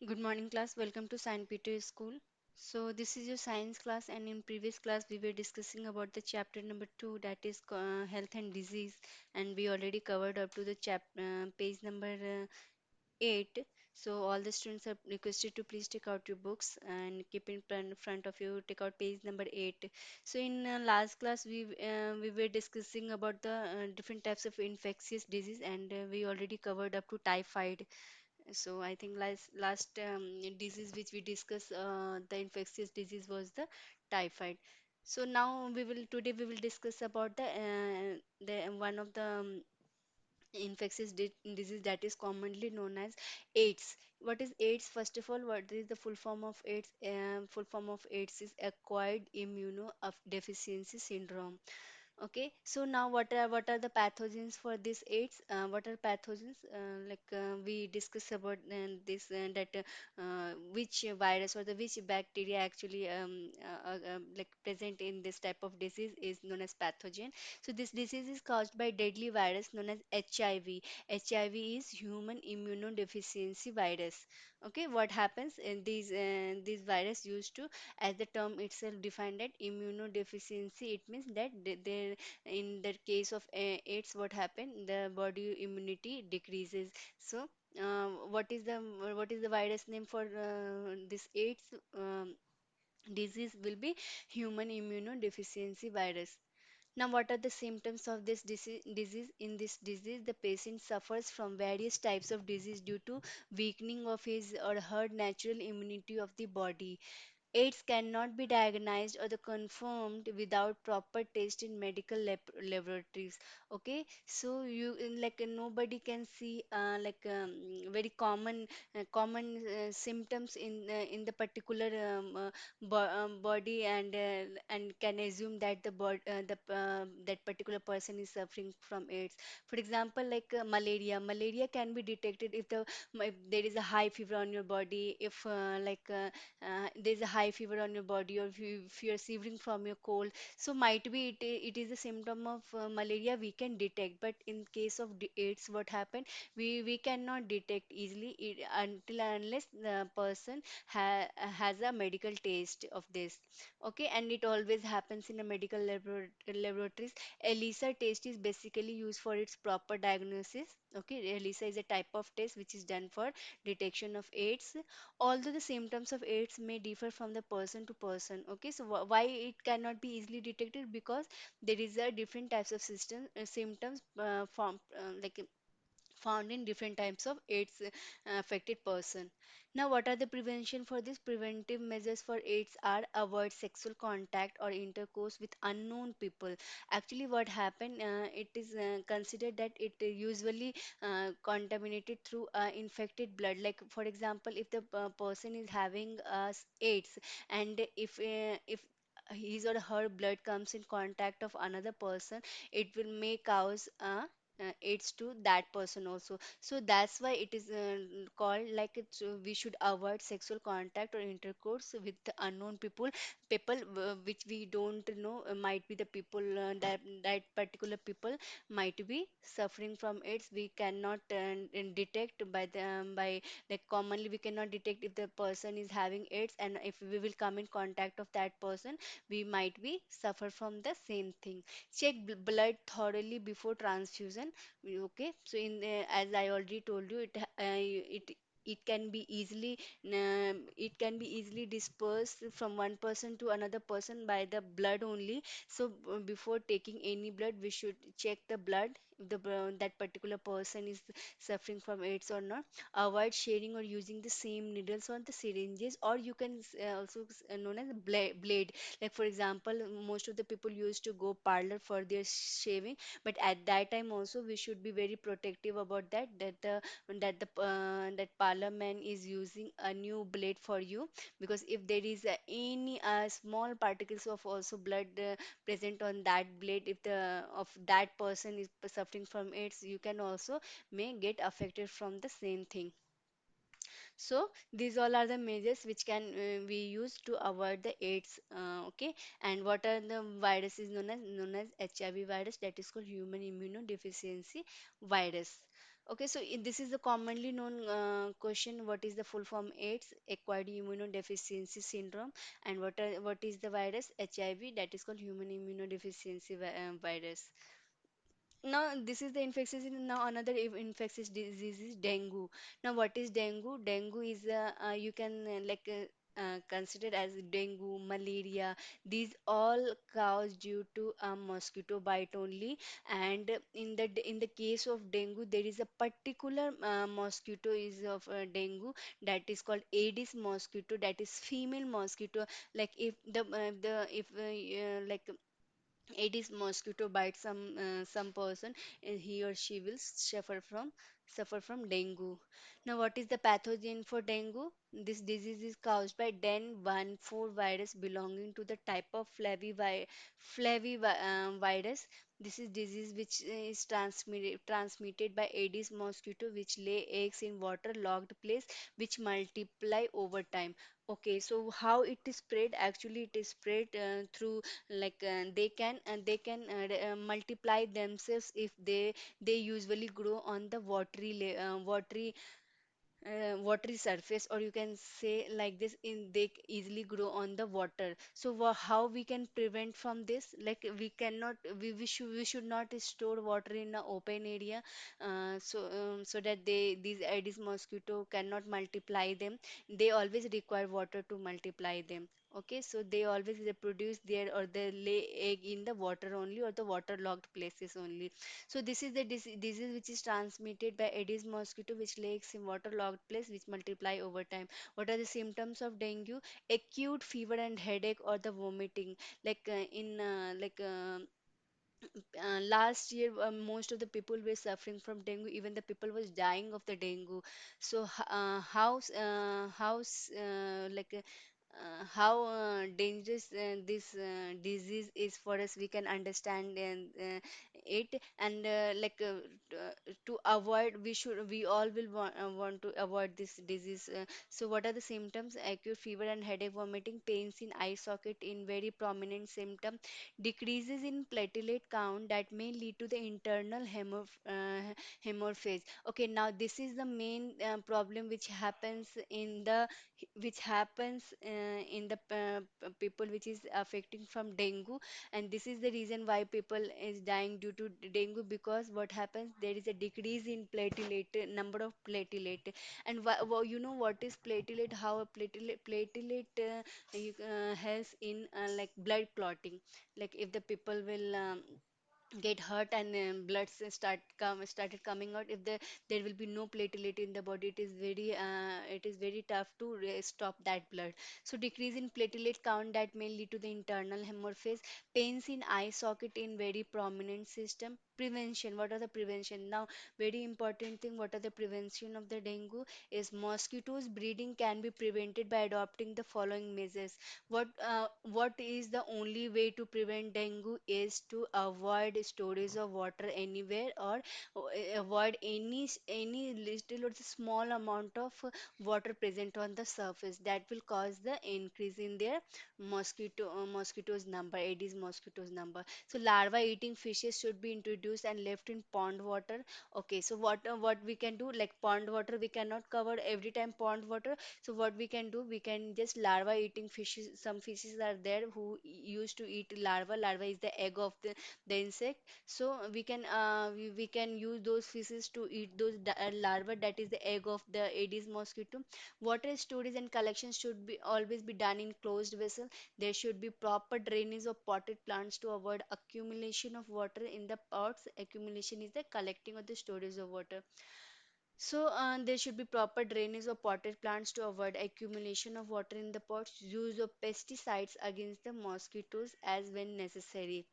Good morning, class. Welcome to Saint Peter School. So, this is your science class, and in previous class, we were discussing about the chapter number two, that is health and disease, and we already covered up to the page number eight. So, all the students are requested to please take out your books and keep in front of you. Take out page number eight. So, in last class, we were discussing about the different types of infectious disease, and we already covered up to typhoid. So I think last disease which we discussed, the infectious disease was the typhoid. So now we will discuss about the one of the disease that is commonly known as AIDS. What is AIDS? First of all, what is the full form of AIDS? Full form of AIDS is acquired immunodeficiency syndrome. Okay, so now what are the pathogens for this AIDS? What are pathogens? We discuss about this that which virus or the which bacteria actually like present in this type of disease is known as pathogen. So this disease is caused by deadly virus known as HIV. HIV is human immunodeficiency virus. Okay, what happens in these virus used to, as the term itself defined, that immunodeficiency, it means that there in the case of AIDS, what happened, the body immunity decreases. So what is the virus name for this AIDS disease will be human immunodeficiency virus. Now, what are the symptoms of this disease? In this disease, the patient suffers from various types of disease due to weakening of his or her natural immunity of the body. AIDS cannot be diagnosed or the confirmed without proper test in medical laboratories. Okay, so nobody can see very common symptoms in the particular body, and can assume that that particular person is suffering from AIDS. For example, malaria. Malaria can be detected if there is a high fever on your body, if there's a high fever on your body, or if you're shivering from your cold. So might be it is a symptom of malaria we can detect. But in case of AIDS, what happened, we cannot detect easily until and unless the person has a medical test of this. Okay, and it always happens in a medical laboratories. ELISA test is basically used for its proper diagnosis. Okay, ELISA is a type of test which is done for detection of AIDS. Although the symptoms of AIDS may differ from the person to person. Okay, so why it cannot be easily detected? Because there is a different types of symptoms found in different types of AIDS affected person. Now, what are the prevention for this? Preventive measures for AIDS are avoid sexual contact or intercourse with unknown people. Actually, what happened? It is considered that it usually contaminated through infected blood. Like for example, if the person is having AIDS, and if his or her blood comes in contact of another person, it will may cause AIDS to that person also. So that's why it is called like we should avoid sexual contact or intercourse with the unknown people which we don't know, might be the people that particular people might be suffering from AIDS. We cannot detect by like commonly we cannot detect if the person is having AIDS, and if we will come in contact of that person, we might be suffer from the same thing. Check blood thoroughly before transfusion. Okay, so as I already told you, it can be easily it can be easily dispersed from one person to another person by the blood only. So before taking any blood, we should check the blood if that particular person is suffering from AIDS or not. Avoid sharing or using the same needles or the syringes, or you can also known as blade. Like for example, most of the people used to go parlor for their shaving, but at that time also we should be very protective about that parlor man is using a new blade for you, because if there is any small particles of also blood present on that blade, if the of that person is suffering from AIDS, you can also may get affected from the same thing. So these all are the measures which can be used to avoid the AIDS. Okay, and what are the viruses known as HIV virus, that is called human immunodeficiency virus. Okay, so this is the commonly known question. What is the full form? AIDS, acquired immunodeficiency syndrome, and what is the virus? HIV, that is called human immunodeficiency virus. Now this is the infectious now another infectious disease is dengue. Now what is dengue? Dengue is you can consider as dengue, malaria. These all caused due to a mosquito bite only. And in the case of dengue, there is a particular mosquito is of dengue, that is called Aedes mosquito. That is female mosquito. Like if the if like Aedes mosquito bites some person, and he or she will suffer from dengue. Now, what is the pathogen for dengue? This disease is caused by Den-1,4 virus belonging to the type of flavivirus. This is disease which is transmitted by Aedes mosquito, which lay eggs in water-logged place, which multiply over time. Okay, so how it is spread? Actually, it is spread through they can multiply themselves if they usually grow on the watery surface, or you can say like this, in they easily grow on the water. So how we can prevent from this? Like we cannot we should not store water in an open area, so that these Aedes mosquito cannot multiply them. They always require water to multiply them. Okay, so they always reproduce there, or they lay egg in the water only, or the waterlogged places only. So this is the disease which is transmitted by Aedes mosquito, which lays in waterlogged place, which multiply over time. What are the symptoms of dengue? Acute fever and headache, or the vomiting. Last year, most of the people were suffering from dengue. Even the people was dying of the dengue. So how dangerous this disease is for us, we can understand and it. And to avoid, we all will want to avoid this disease. So what are the symptoms? Acute fever and headache, vomiting, pains in eye socket in very prominent symptom, decreases in platelet count that may lead to the internal hemorrhage. Okay, now this is the main problem which happens in the people which is affecting from dengue. And this is the reason why people is dying due to dengue, because what happens, there is a decrease in platelet, number of platelet. And you know what is platelet, how a platelet helps in blood clotting. Like if the people will get hurt and started coming out, if there will be no platelet in the body, it is very tough to stop that blood. So decrease in platelet count that may lead to the internal hemorrhage, pains in eye socket in very prominent system. Prevention, what are the prevention? Now very important thing, what are the prevention of the dengue is mosquitoes breeding can be prevented by adopting the following measures. What is the only way to prevent dengue is to avoid storage of water anywhere, or avoid any little or the small amount of water present on the surface, that will cause the increase in their mosquitoes number, Aedes mosquitoes number. So larva eating fishes should be introduced and left in pond water. Okay, so what we can do, like pond water we cannot cover every time pond water. So what we can do, we can just larva eating fishes. Some fishes are there who used to eat larva. Larva is the egg of the insect. So we can use those fishes to eat those larva, that is the egg of the Aedes mosquito. Water storage and collection should be always be done in closed vessel. There should be proper drainage of potted plants to avoid accumulation of water in the pots. Accumulation is the collecting or the storage of water. So there should be proper drainage of potted plants to avoid accumulation of water in the pots. Use of pesticides against the mosquitoes as when necessary.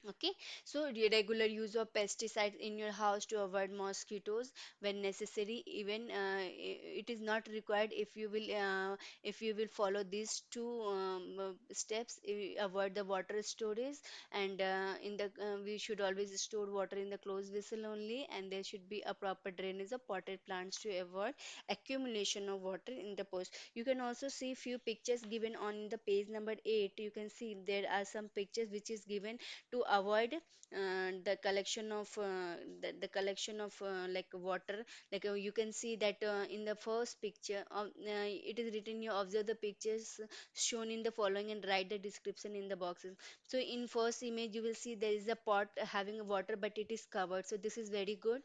Okay, so regular use of pesticides in your house to avoid mosquitoes when necessary. Even it is not required if you will follow these two steps. Avoid the water storage, and we should always store water in the closed vessel only, and there should be a proper drainage of potted plants to avoid accumulation of water in the post. You can also see few pictures given on the page number 8. You can see there are some pictures which is given to avoid the collection of the collection of like water. Like you can see that in the first picture it is written, you observe the pictures shown in the following and write the description in the boxes. So in first image you will see there is a pot having water, but it is covered, so this is very good.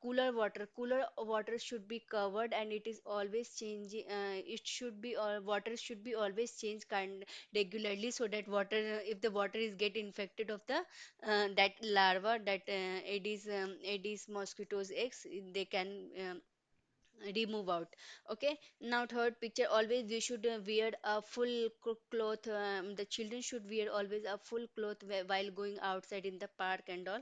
Cooler water should be covered, and it is always changing. It should be, or water should be always changed kind regularly, so that water, if the water is get infected of the that larva, that Aedes mosquitoes eggs, they can remove out. Okay, now third picture, always we should wear a full cloth. The children should wear always a full cloth while going outside in the park and all.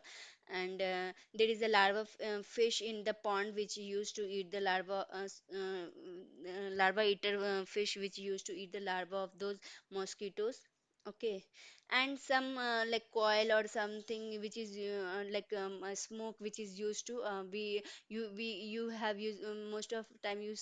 And there is a larva fish in the pond which used to eat the larva, larva eater fish which used to eat the larva of those mosquitoes. Okay, and some like coil or something which is a smoke which is used to be you have used most of the time, you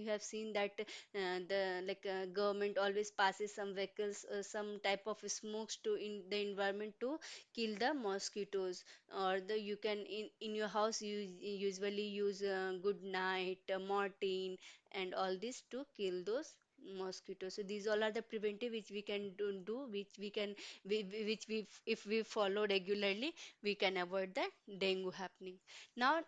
have seen that the government always passes some vehicles, some type of smokes to in the environment to kill the mosquitoes. Or the you can in your house you usually use good night, mortine, and all this to kill those mosquitoes. So these all are the preventive which we can do, which we can which we, if we follow regularly, we can avoid the dengue happening. Now,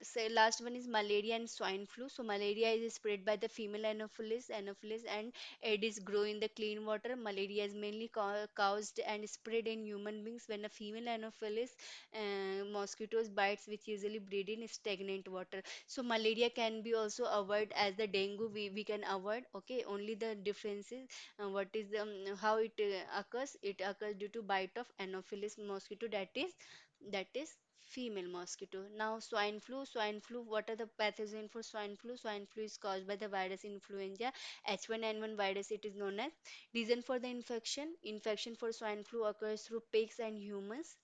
say last one is malaria and swine flu. So malaria is spread by the female Anopheles, and Aedes grow in the clean water. Malaria is mainly caused and spread in human beings when a female Anopheles mosquitoes bites, which usually breed in stagnant water. So malaria can be also avoid as the dengue. We can avoid. Okay, only the difference is what is the how it occurs. It occurs due to bite of Anopheles mosquito, that is female mosquito. Now swine flu, what are the pathogen for swine flu? Swine flu is caused by the virus influenza H1N1 virus, it is known as. Reason for the infection for swine flu occurs through pigs and humans.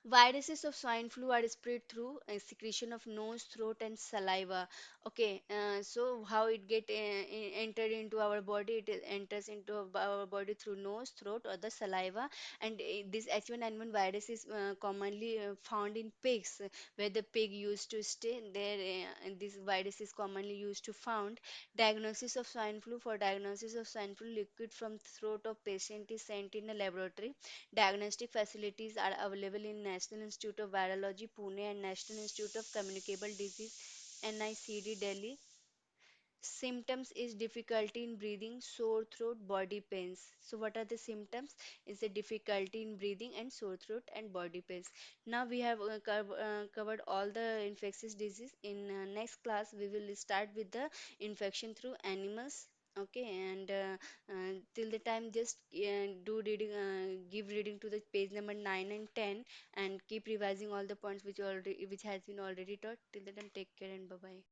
Viruses of swine flu are spread through secretion of nose, throat, and saliva. Okay, so how it get entered into our body? It enters into our body through nose, throat, or the saliva. And this H1N1 virus is commonly found in pigs, where the pig used to stay. There, and this virus is commonly used to found. Diagnosis of swine flu. For diagnosis of swine flu, liquid from throat of patient is sent in a laboratory. Diagnostic facilities are available in National Institute of Virology, Pune, and National Institute of Communicable Disease, NICD, Delhi. Symptoms is difficulty in breathing, sore throat, body pains. So what are the symptoms? Is the difficulty in breathing and sore throat and body pains. Now we have covered all the infectious disease. In next class we will start with the infection through animals. Okay, and till the time just do reading, give reading to the page number 9 and 10, and keep revising all the points which already which has been already taught. Till the time, take care and bye bye.